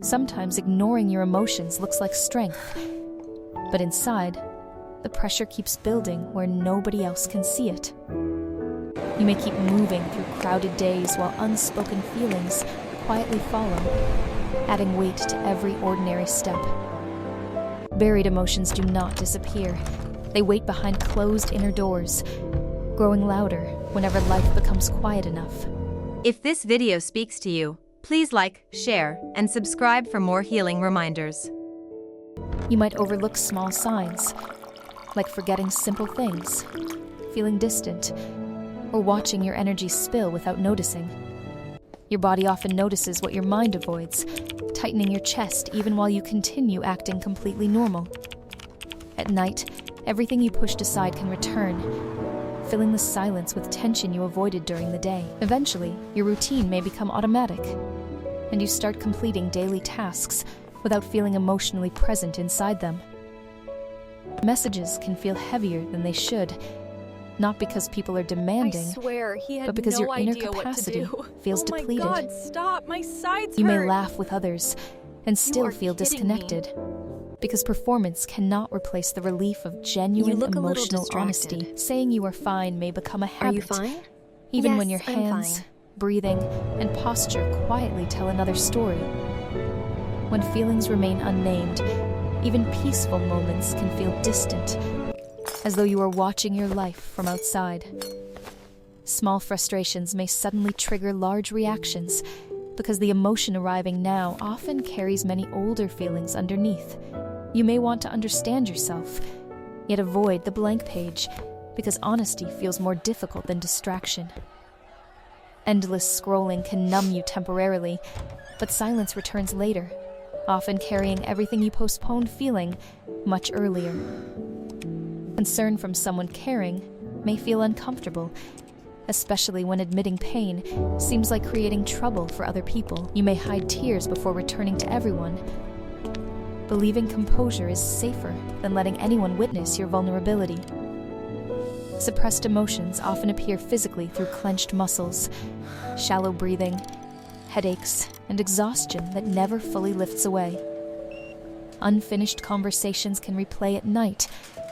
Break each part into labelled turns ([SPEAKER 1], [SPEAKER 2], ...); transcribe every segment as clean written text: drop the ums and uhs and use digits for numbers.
[SPEAKER 1] Sometimes ignoring your emotions looks like strength, but inside, the pressure keeps building where nobody else can see it. You may keep moving through crowded days while unspoken feelings quietly follow, adding weight to every ordinary step. Buried emotions do not disappear. They wait behind closed inner doors, growing louder whenever life becomes quiet enough.
[SPEAKER 2] If this video speaks to you, please like, share, and subscribe for more healing reminders.
[SPEAKER 1] You might overlook small signs, like forgetting simple things, feeling distant, or watching your energy spill without noticing. Your body often notices what your mind avoids, tightening your chest even while you continue acting completely normal. At night, everything you pushed aside can return, filling the silence with tension you avoided during the day. Eventually, your routine may become automatic, and you start completing daily tasks without feeling emotionally present inside them. Messages can feel heavier than they should, not because people are demanding,
[SPEAKER 3] I swear, he had
[SPEAKER 1] but because
[SPEAKER 3] no
[SPEAKER 1] your inner
[SPEAKER 3] idea
[SPEAKER 1] capacity
[SPEAKER 3] what to do.
[SPEAKER 1] feels
[SPEAKER 3] Oh
[SPEAKER 1] depleted.
[SPEAKER 3] My God, stop! My sides
[SPEAKER 1] You may
[SPEAKER 3] hurt.
[SPEAKER 1] laugh with others and still
[SPEAKER 3] are
[SPEAKER 1] feel
[SPEAKER 3] kidding me.
[SPEAKER 1] disconnected, because performance cannot replace the relief of genuine
[SPEAKER 3] look a little
[SPEAKER 1] emotional
[SPEAKER 3] distracted.
[SPEAKER 1] honesty. Saying you are fine may become a
[SPEAKER 3] Are
[SPEAKER 1] habit,
[SPEAKER 3] you fine?
[SPEAKER 1] even
[SPEAKER 3] Yes,
[SPEAKER 1] when your
[SPEAKER 3] I'm
[SPEAKER 1] hands,
[SPEAKER 3] fine.
[SPEAKER 1] breathing, and posture quietly tell another story. When feelings remain unnamed, even peaceful moments can feel distant, as though you are watching your life from outside. Small frustrations may suddenly trigger large reactions, because the emotion arriving now often carries many older feelings underneath. You may want to understand yourself, yet avoid the blank page, because honesty feels more difficult than distraction. Endless scrolling can numb you temporarily, but silence returns later, often carrying everything you postponed feeling much earlier. Concern from someone caring may feel uncomfortable, especially when admitting pain seems like creating trouble for other people. You may hide tears before returning to everyone. Believing composure is safer than letting anyone witness your vulnerability. Suppressed emotions often appear physically through clenched muscles, shallow breathing, headaches, and exhaustion that never fully lifts away. Unfinished conversations can replay at night,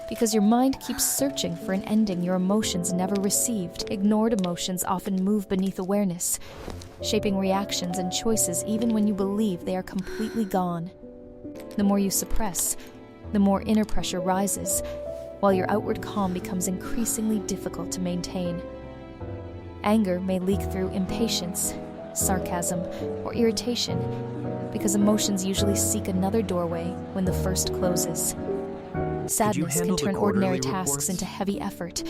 [SPEAKER 1] because your mind keeps searching for an ending your emotions never received. Ignored emotions often move beneath awareness, shaping reactions and choices even when you believe they are completely gone. The more you suppress, the more inner pressure rises, while your outward calm becomes increasingly difficult to maintain. Anger may leak through impatience, sarcasm, or irritation, because emotions usually seek another doorway when the first closes. Sadness can turn ordinary tasks into heavy effort,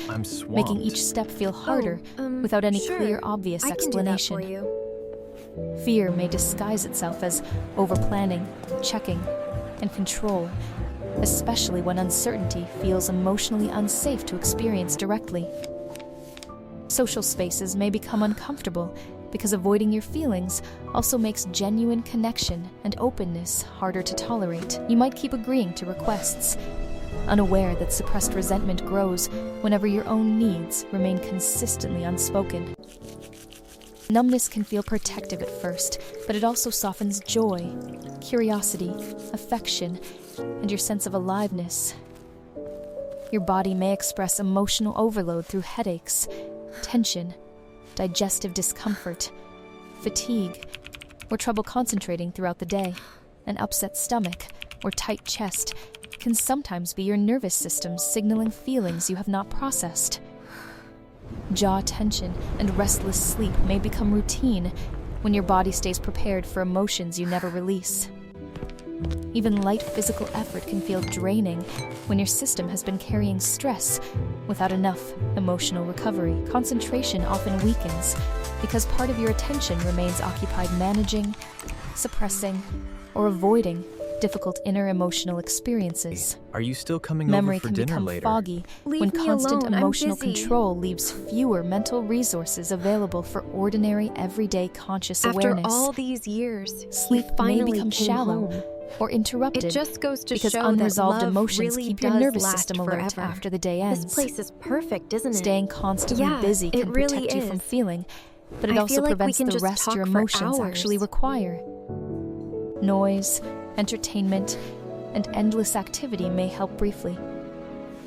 [SPEAKER 1] making each step feel harder without any
[SPEAKER 3] sure.
[SPEAKER 1] clear, obvious
[SPEAKER 3] I can do that
[SPEAKER 1] explanation.
[SPEAKER 3] for you.
[SPEAKER 1] Fear may disguise itself as overplanning, checking, and control, especially when uncertainty feels emotionally unsafe to experience directly. Social spaces may become uncomfortable because avoiding your feelings also makes genuine connection and openness harder to tolerate. You might keep agreeing to requests, unaware that suppressed resentment grows whenever your own needs remain consistently unspoken. Numbness can feel protective at first, but it also softens joy, curiosity, affection, and your sense of aliveness. Your body may express emotional overload through headaches, tension, digestive discomfort, fatigue, or trouble concentrating throughout the day. An upset stomach or tight chest can sometimes be your nervous system signaling feelings you have not processed. Jaw tension and restless sleep may become routine when your body stays prepared for emotions you never release. Even light physical effort can feel draining when your system has been carrying stress without enough emotional recovery. Concentration often weakens because part of your attention remains occupied managing, suppressing, or avoiding difficult inner emotional experiences.
[SPEAKER 4] Are you still coming
[SPEAKER 1] Memory
[SPEAKER 4] over for
[SPEAKER 1] can
[SPEAKER 4] dinner
[SPEAKER 1] become
[SPEAKER 4] later?
[SPEAKER 1] foggy
[SPEAKER 3] Leave
[SPEAKER 1] when
[SPEAKER 3] me
[SPEAKER 1] constant
[SPEAKER 3] alone, I'm
[SPEAKER 1] emotional
[SPEAKER 3] busy.
[SPEAKER 1] control leaves fewer mental resources available for ordinary, everyday conscious
[SPEAKER 3] After
[SPEAKER 1] awareness.
[SPEAKER 3] all these years,
[SPEAKER 1] Sleep
[SPEAKER 3] he
[SPEAKER 1] may
[SPEAKER 3] finally
[SPEAKER 1] become
[SPEAKER 3] came
[SPEAKER 1] shallow
[SPEAKER 3] home.
[SPEAKER 1] or interrupted
[SPEAKER 3] It just goes to
[SPEAKER 1] because
[SPEAKER 3] show
[SPEAKER 1] unresolved
[SPEAKER 3] that love
[SPEAKER 1] emotions
[SPEAKER 3] really
[SPEAKER 1] keep your
[SPEAKER 3] does
[SPEAKER 1] nervous
[SPEAKER 3] last
[SPEAKER 1] system alert
[SPEAKER 3] forever.
[SPEAKER 1] after the day ends.
[SPEAKER 3] This place is perfect, isn't it?
[SPEAKER 1] Staying constantly
[SPEAKER 3] Yeah,
[SPEAKER 1] busy
[SPEAKER 3] it
[SPEAKER 1] can
[SPEAKER 3] really
[SPEAKER 1] protect you from
[SPEAKER 3] is.
[SPEAKER 1] feeling, but it
[SPEAKER 3] I
[SPEAKER 1] also
[SPEAKER 3] feel like we
[SPEAKER 1] prevents
[SPEAKER 3] can
[SPEAKER 1] the
[SPEAKER 3] just
[SPEAKER 1] rest
[SPEAKER 3] talk
[SPEAKER 1] your
[SPEAKER 3] for
[SPEAKER 1] emotions
[SPEAKER 3] hours.
[SPEAKER 1] actually require. Noise, entertainment, and endless activity may help briefly.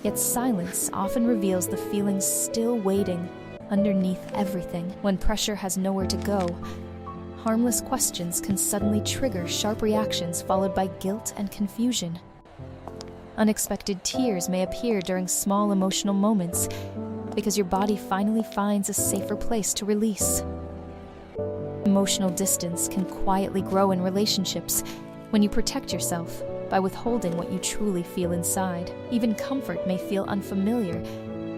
[SPEAKER 1] Yet silence often reveals the feelings still waiting underneath everything. When pressure has nowhere to go, harmless questions can suddenly trigger sharp reactions followed by guilt and confusion. Unexpected tears may appear during small emotional moments because your body finally finds a safer place to release. Emotional distance can quietly grow in relationships when you protect yourself by withholding what you truly feel inside. Even comfort may feel unfamiliar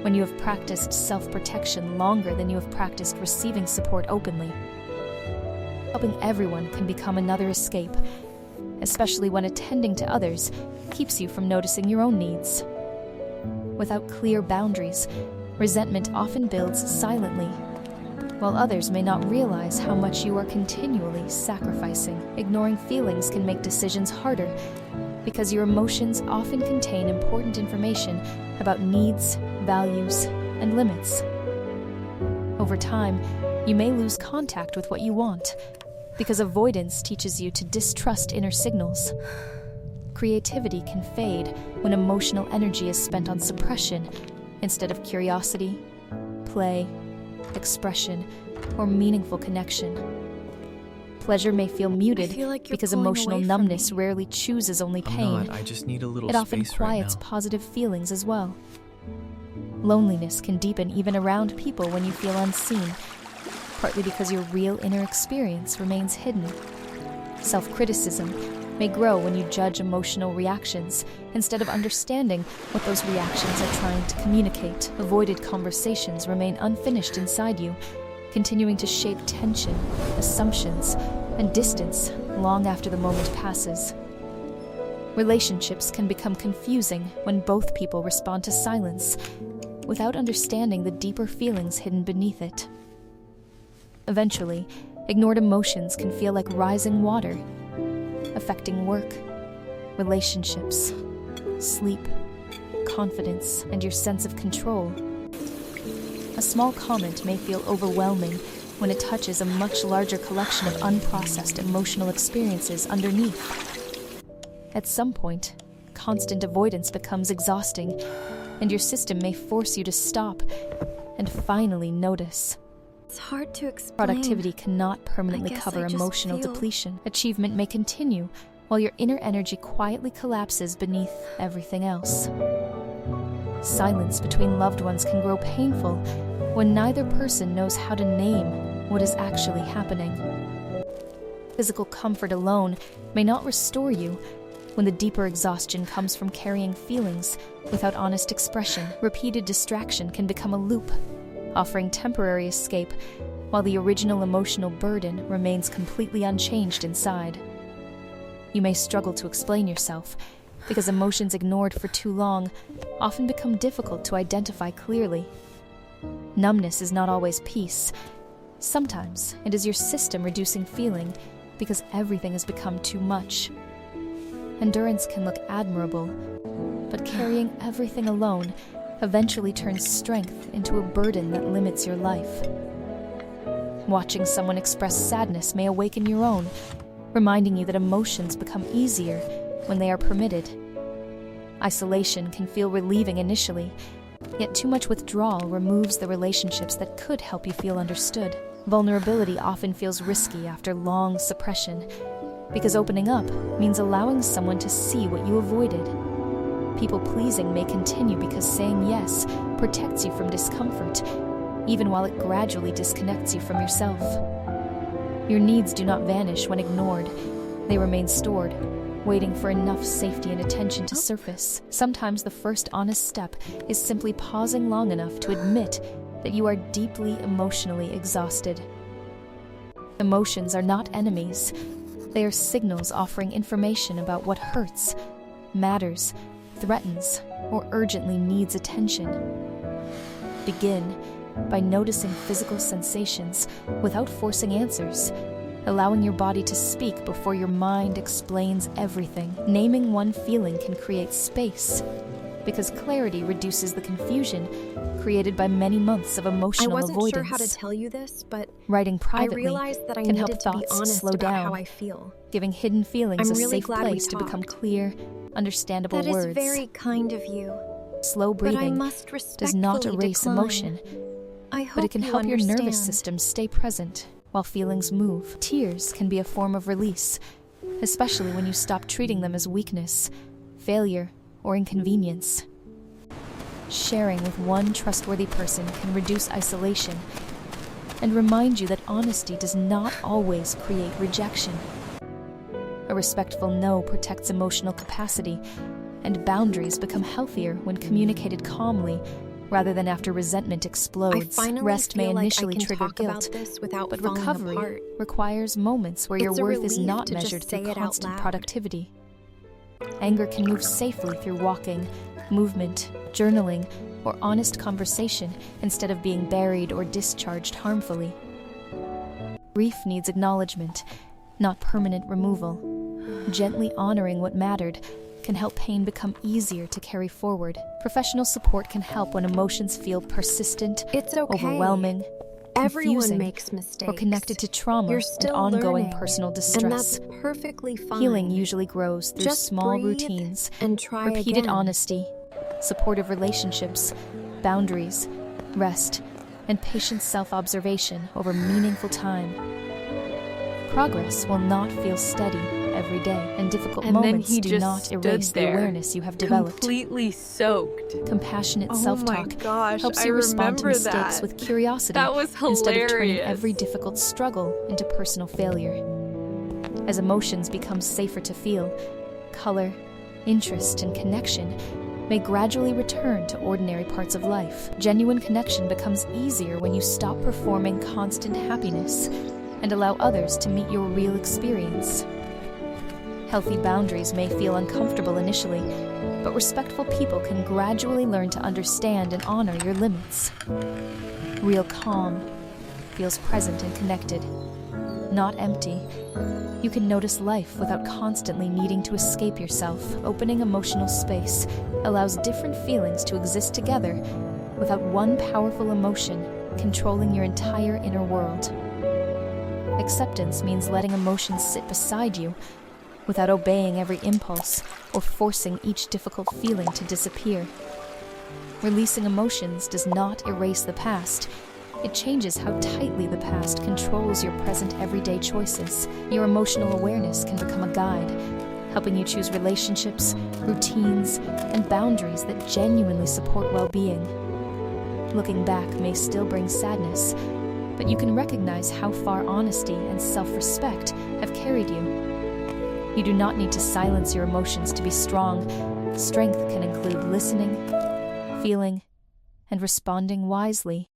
[SPEAKER 1] when you have practiced self-protection longer than you have practiced receiving support openly. Helping everyone can become another escape, especially when attending to others keeps you from noticing your own needs. Without clear boundaries, resentment often builds silently, while others may not realize how much you are continually sacrificing. Ignoring feelings can make decisions harder because your emotions often contain important information about needs, values, and limits. Over time, you may lose contact with what you want because avoidance teaches you to distrust inner signals. Creativity can fade when emotional energy is spent on suppression instead of curiosity, play, expression, or meaningful connection. Pleasure may feel muted because emotional numbness rarely chooses only pain.
[SPEAKER 4] I just need a little
[SPEAKER 1] It often
[SPEAKER 4] space right
[SPEAKER 1] quiets
[SPEAKER 4] now.
[SPEAKER 1] positive feelings as well. Loneliness can deepen even around people when you feel unseen, partly because your real inner experience remains hidden. Self-criticism may grow when you judge emotional reactions instead of understanding what those reactions are trying to communicate. Avoided conversations remain unfinished inside you, continuing to shape tension, assumptions, and distance long after the moment passes. Relationships can become confusing when both people respond to silence without understanding the deeper feelings hidden beneath it. Eventually, ignored emotions can feel like rising water, affecting work, relationships, sleep, confidence, and your sense of control. A small comment may feel overwhelming when it touches a much larger collection of unprocessed emotional experiences underneath. At some point, constant avoidance becomes exhausting, and your system may force you to stop and finally notice.
[SPEAKER 3] It's hard to explain.
[SPEAKER 1] Productivity cannot permanently
[SPEAKER 3] I guess
[SPEAKER 1] cover
[SPEAKER 3] I just
[SPEAKER 1] emotional
[SPEAKER 3] feel-
[SPEAKER 1] depletion. Achievement may continue while your inner energy quietly collapses beneath everything else. Silence between loved ones can grow painful when neither person knows how to name what is actually happening. Physical comfort alone may not restore you when the deeper exhaustion comes from carrying feelings without honest expression. Repeated distraction can become a loop, offering temporary escape while the original emotional burden remains completely unchanged inside. You may struggle to explain yourself because emotions ignored for too long often become difficult to identify clearly. Numbness is not always peace. Sometimes it is your system reducing feeling because everything has become too much. Endurance can look admirable, but carrying everything alone eventually turns strength into a burden that limits your life. Watching someone express sadness may awaken your own, reminding you that emotions become easier when they are permitted. Isolation can feel relieving initially, yet too much withdrawal removes the relationships that could help you feel understood. Vulnerability often feels risky after long suppression, because opening up means allowing someone to see what you avoided. People-pleasing may continue because saying yes protects you from discomfort, even while it gradually disconnects you from yourself. Your needs do not vanish when ignored. They remain stored, waiting for enough safety and attention to surface. Sometimes the first honest step is simply pausing long enough to admit that you are deeply emotionally exhausted. Emotions are not enemies. They are signals offering information about what hurts, matters, threatens, or urgently needs attention. Begin by noticing physical sensations without forcing answers, allowing your body to speak before your mind explains everything. Naming one feeling can create space, because clarity reduces the confusion created by many months of emotional
[SPEAKER 3] I wasn't
[SPEAKER 1] avoidance.
[SPEAKER 3] sure how to tell you this, but
[SPEAKER 1] Writing
[SPEAKER 3] I
[SPEAKER 1] privately
[SPEAKER 3] realized that I
[SPEAKER 1] can
[SPEAKER 3] needed
[SPEAKER 1] help
[SPEAKER 3] to be
[SPEAKER 1] thoughts
[SPEAKER 3] honest
[SPEAKER 1] slow
[SPEAKER 3] about
[SPEAKER 1] down,
[SPEAKER 3] how I feel.
[SPEAKER 1] giving hidden feelings
[SPEAKER 3] I'm
[SPEAKER 1] a
[SPEAKER 3] really
[SPEAKER 1] safe
[SPEAKER 3] glad we
[SPEAKER 1] place to become
[SPEAKER 3] talked.
[SPEAKER 1] clear, understandable
[SPEAKER 3] That is
[SPEAKER 1] words.
[SPEAKER 3] very kind of you.
[SPEAKER 1] Slow
[SPEAKER 3] But I
[SPEAKER 1] breathing
[SPEAKER 3] must
[SPEAKER 1] does
[SPEAKER 3] respectfully
[SPEAKER 1] not erase
[SPEAKER 3] decline.
[SPEAKER 1] emotion,
[SPEAKER 3] I hope
[SPEAKER 1] but it can
[SPEAKER 3] you
[SPEAKER 1] help your nervous
[SPEAKER 3] understand.
[SPEAKER 1] system stay present while feelings move. Tears can be a form of release, especially when you stop treating them as weakness, failure, or inconvenience. Sharing with one trustworthy person can reduce isolation and remind you that honesty does not always create rejection. A respectful no protects emotional capacity, and boundaries become healthier when communicated calmly rather than after resentment
[SPEAKER 3] I
[SPEAKER 1] explodes.
[SPEAKER 3] finally
[SPEAKER 1] Rest may
[SPEAKER 3] feel like
[SPEAKER 1] initially
[SPEAKER 3] I can
[SPEAKER 1] trigger
[SPEAKER 3] talk
[SPEAKER 1] guilt,
[SPEAKER 3] about this without
[SPEAKER 1] but
[SPEAKER 3] falling
[SPEAKER 1] recovery
[SPEAKER 3] apart.
[SPEAKER 1] requires moments where your
[SPEAKER 3] It's a
[SPEAKER 1] worth is
[SPEAKER 3] relief
[SPEAKER 1] not
[SPEAKER 3] to just
[SPEAKER 1] measured
[SPEAKER 3] say
[SPEAKER 1] through
[SPEAKER 3] it out
[SPEAKER 1] constant
[SPEAKER 3] loud.
[SPEAKER 1] productivity. Anger can move safely through walking, movement, journaling, or honest conversation instead of being buried or discharged harmfully. Grief needs acknowledgement, not permanent removal. Gently honoring what mattered can help pain become easier to carry forward. Professional support can help when emotions feel persistent,
[SPEAKER 3] It's okay.
[SPEAKER 1] overwhelming,
[SPEAKER 3] Everyone
[SPEAKER 1] confusing,
[SPEAKER 3] makes mistakes.
[SPEAKER 1] or connected to trauma
[SPEAKER 3] You're
[SPEAKER 1] and
[SPEAKER 3] still
[SPEAKER 1] ongoing
[SPEAKER 3] learning,
[SPEAKER 1] personal distress.
[SPEAKER 3] And that's perfectly fine.
[SPEAKER 1] Healing usually grows through
[SPEAKER 3] Just
[SPEAKER 1] small
[SPEAKER 3] breathe
[SPEAKER 1] routines,
[SPEAKER 3] and try
[SPEAKER 1] repeated
[SPEAKER 3] again.
[SPEAKER 1] honesty, supportive relationships, boundaries, rest, and patient self-observation over meaningful time. Progress will not feel steady every day, and difficult
[SPEAKER 4] And then
[SPEAKER 1] moments
[SPEAKER 4] he
[SPEAKER 1] do
[SPEAKER 4] just
[SPEAKER 1] not
[SPEAKER 4] stood
[SPEAKER 1] erase the
[SPEAKER 4] there,
[SPEAKER 1] awareness you have developed.
[SPEAKER 4] completely soaked.
[SPEAKER 1] Compassionate
[SPEAKER 4] Oh my
[SPEAKER 1] self-talk
[SPEAKER 4] gosh,
[SPEAKER 1] helps
[SPEAKER 4] I
[SPEAKER 1] you respond to
[SPEAKER 4] remember
[SPEAKER 1] mistakes
[SPEAKER 4] that.
[SPEAKER 1] with curiosity
[SPEAKER 4] That was
[SPEAKER 1] instead of turning
[SPEAKER 4] hilarious.
[SPEAKER 1] every difficult struggle into personal failure. As emotions become safer to feel, color, interest, and connection may gradually return to ordinary parts of life. Genuine connection becomes easier when you stop performing constant happiness and allow others to meet your real experience. Healthy boundaries may feel uncomfortable initially, but respectful people can gradually learn to understand and honor your limits. Real calm feels present and connected, not empty. You can notice life without constantly needing to escape yourself. Opening emotional space allows different feelings to exist together without one powerful emotion controlling your entire inner world. Acceptance means letting emotions sit beside you without obeying every impulse or forcing each difficult feeling to disappear. Releasing emotions does not erase the past. It changes how tightly the past controls your present everyday choices. Your emotional awareness can become a guide, helping you choose relationships, routines, and boundaries that genuinely support well-being. Looking back may still bring sadness, but you can recognize how far honesty and self-respect have carried you. You do not need to silence your emotions to be strong. Strength can include listening, feeling, and responding wisely.